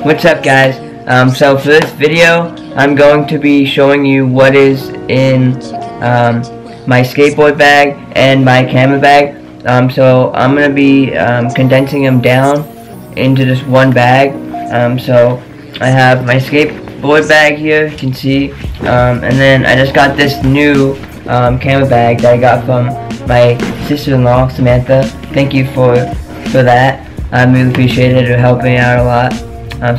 What's up, guys? So for this video, I'm going to be showing you what is in my skateboard bag and my camera bag. So I'm going to be condensing them down into just one bag. So I have my skateboard bag here, you can see, and then I just got this new camera bag that I got from my sister-in-law, Samantha. Thank you for that. I really appreciate it. It helped me out a lot.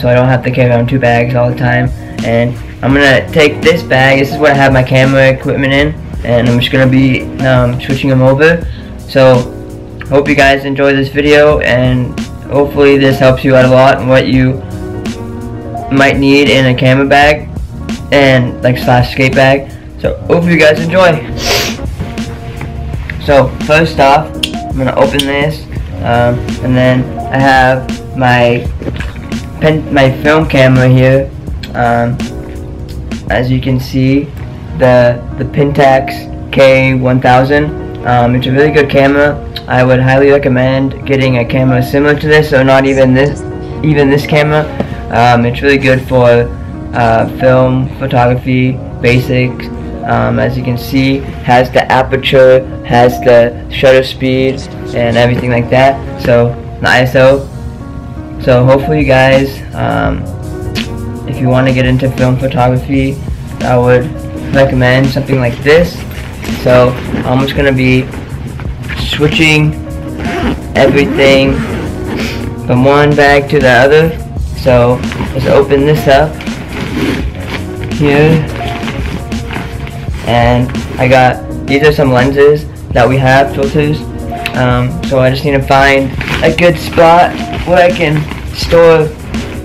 So I don't have to carry around two bags all the time. And I'm gonna take this bag. This is what I have my camera equipment in, and I'm just gonna be switching them over. So hope you guys enjoy this video, and hopefully this helps you out a lot in what you might need in a camera bag and slash skate bag. So hopefully you guys enjoy. So first off, I'm gonna open this, and then I have my film camera here. As you can see, the Pentax K1000. It's a really good camera. I would highly recommend getting a camera similar to this, or not even this camera. It's really good for film photography basics. As you can see, has the aperture, has the shutter speed, and everything like that. So the ISO. So hopefully you guys, if you want to get into film photography, I would recommend something like this. So I'm just going to be switching everything from one bag to the other. So let's open this up here. And these are some lenses that we have, filters. So I just need to find a good spot where I can store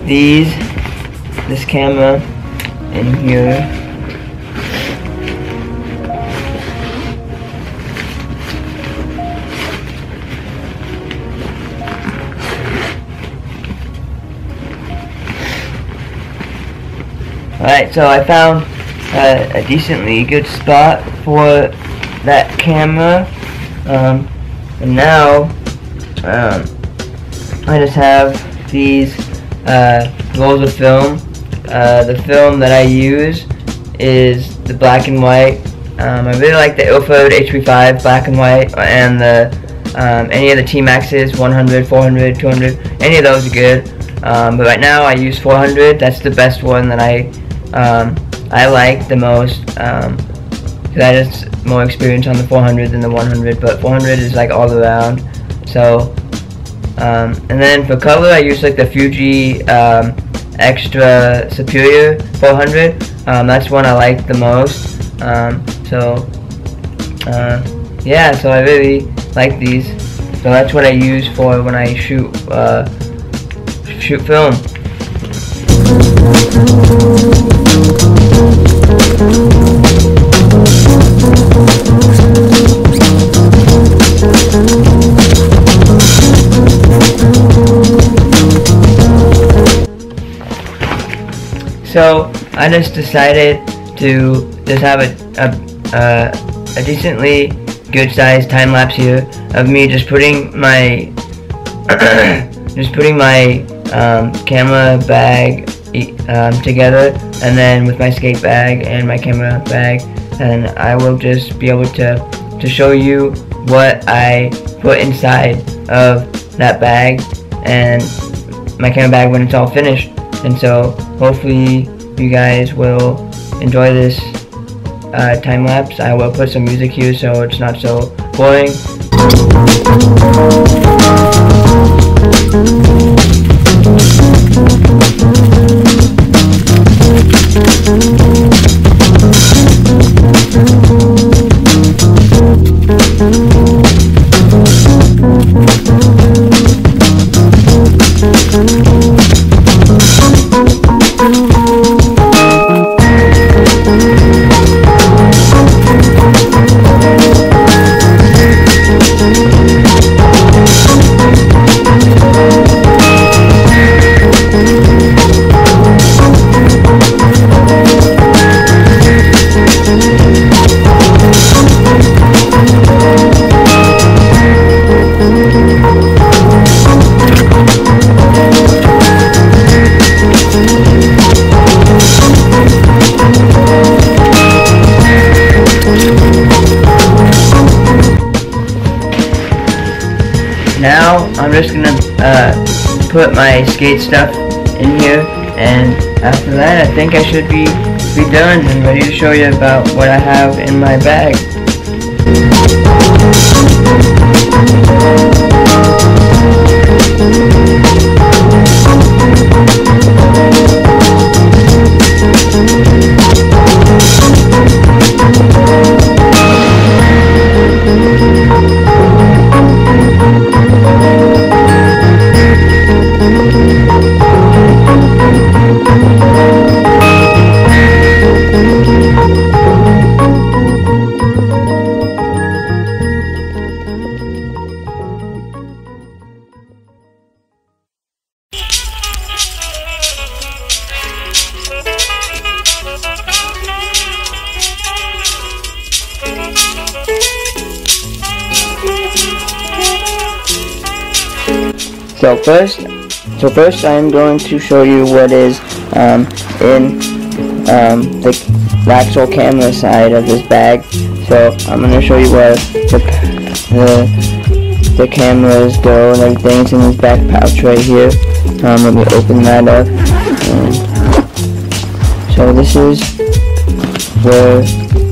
this camera in here. Alright, so I found a decently good spot for that camera, and now I just have these rolls of film. The film that I use is the black and white. I really like the Ilford HP5 black and white, and the any of the T-Maxes, 100, 400, 200, any of those are good. But right now I use 400. That's the best one that I like the most, because I just more experience on the 400 than the 100, but 400 is all around. So and then for color, I use the Fuji Extra Superior 400. That's one I like the most. Yeah, so I really like these. So that's what I use for when I shoot film. So I just decided to just have a decently good sized time lapse here of me just putting my camera bag together, and then with my skate bag and my camera bag, and I will just be able to show you what I put inside of that bag and my camera bag when it's all finished. And so hopefully you guys will enjoy this time lapse. I will put some music here so it's not so boring. now I'm just gonna put my skate stuff in here, and after that I think I should be done and ready to show you about what I have in my bag. So first I'm going to show you what is in the actual camera side of this bag. So I'm going to show you where the cameras go and everything. It's in this back pouch right here. Let me open that up. So this is where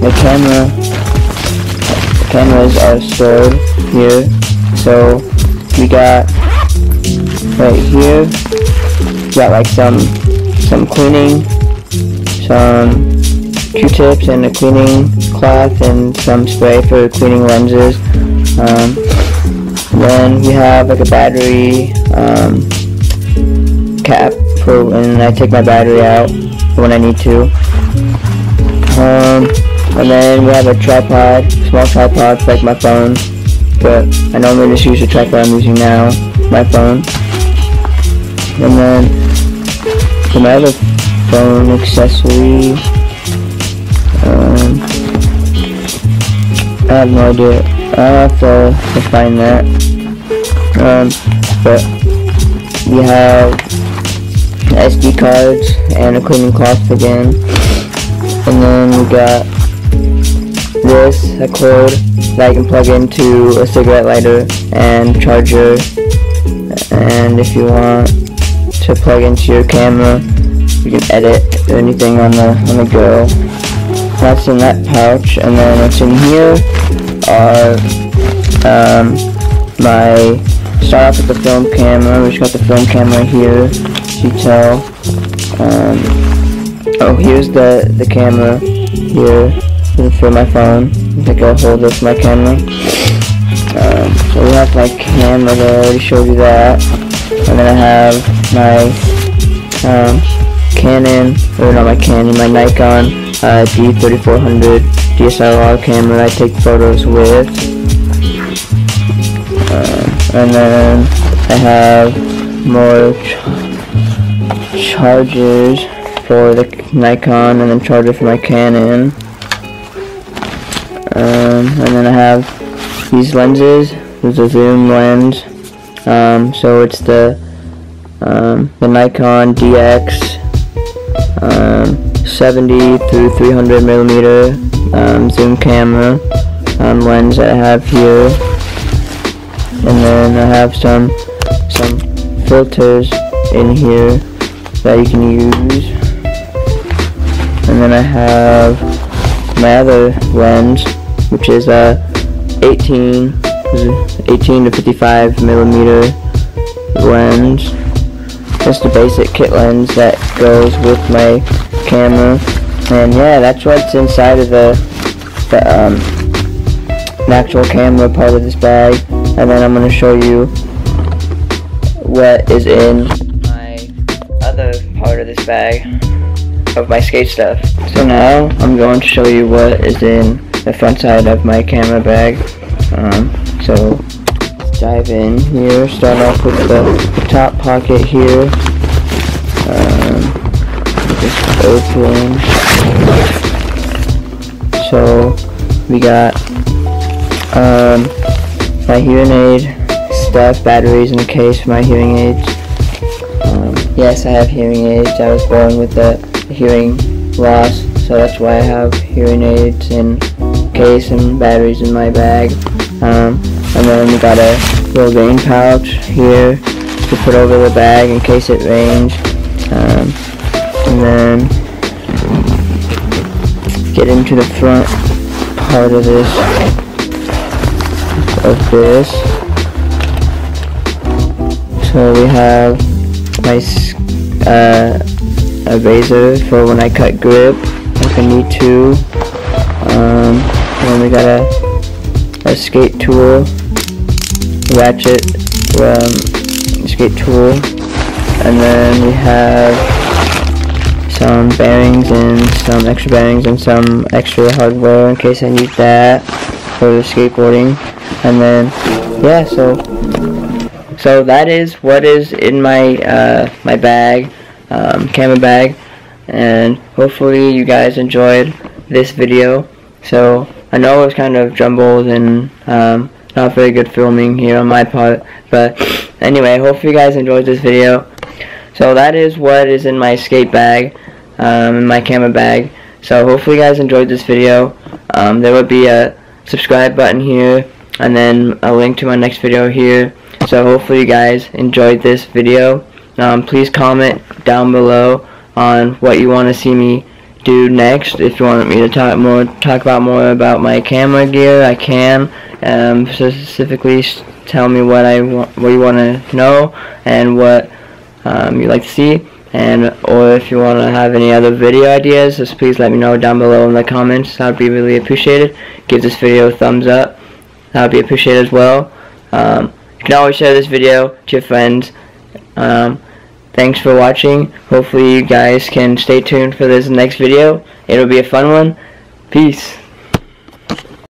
the cameras are stored here. So we got right here, we got like some cleaning, some Q-tips and a cleaning cloth and some spray for cleaning lenses. Then we have like a battery cap for when I take my battery out when I need to. And then we have a tripod, small tripod for like my phone, but I normally just use the tripod I'm using now, my phone. And then for my other phone accessory, I have no idea. I'll have to find that. But we have SD cards and a cleaning cloth again. And then we got a cord that I can plug into a cigarette lighter and charger. And if you want to plug into your camera, you can edit anything on the go. That's in that pouch, and then what's in here are start off with the film camera. We just got the film camera here, as you tell. Oh, here's the camera here for my phone. I think I'll hold this for my camera. So we have my camera there, I already showed you that. And then I have my my Nikon D3400 DSLR camera I take photos with. And then I have more chargers for the Nikon and then charger for my Canon. And then I have these lenses. There's a zoom lens. So it's the Nikon DX 70 through 300 millimeter zoom camera lens that I have here, and then I have some filters in here that you can use, and then I have my other lens, which is a 18 to 55 millimeter lens. Just a basic kit lens that goes with my camera. And yeah, that's what's inside of the actual camera part of this bag. And then I'm going to show you what is in my other part of this bag of my skate stuff. So now I'm going to show you what is in the front side of my camera bag. So let's dive in here. Start off with the top pocket here. Just open. So we got my hearing aid stuff, batteries in the case for my hearing aids. Yes, I have hearing aids. I was born with a hearing loss, so that's why I have hearing aids in case and batteries in my bag. And then we got a little rain pouch here to put over the bag in case it rains. And then get into the front part of this. So we have my a razor for when I cut grip, like I need to. And then we got a skate tool, ratchet skate tool, and then we have some bearings and some extra bearings and some extra hardware in case I need that for the skateboarding. And then yeah, so that is what is in my my bag, camera bag, and hopefully you guys enjoyed this video. So I know it was kind of jumbled and not very good filming here on my part, but anyway, hopefully you guys enjoyed this video. So that is what is in my skate bag, in my camera bag. So hopefully you guys enjoyed this video. There will be a subscribe button here and then a link to my next video here. So hopefully you guys enjoyed this video. Please comment down below on what you want to see me do next. If you want me to talk about more about my camera gear, I can. Specifically tell me what you want to know and what you'd like to see, or if you want to have any other video ideas, just please let me know down below in the comments. That would be really appreciated. Give this video a thumbs up. That would be appreciated as well. You can always share this video to your friends. Thanks for watching. Hopefully you guys can stay tuned for this next video. It'll be a fun one. Peace.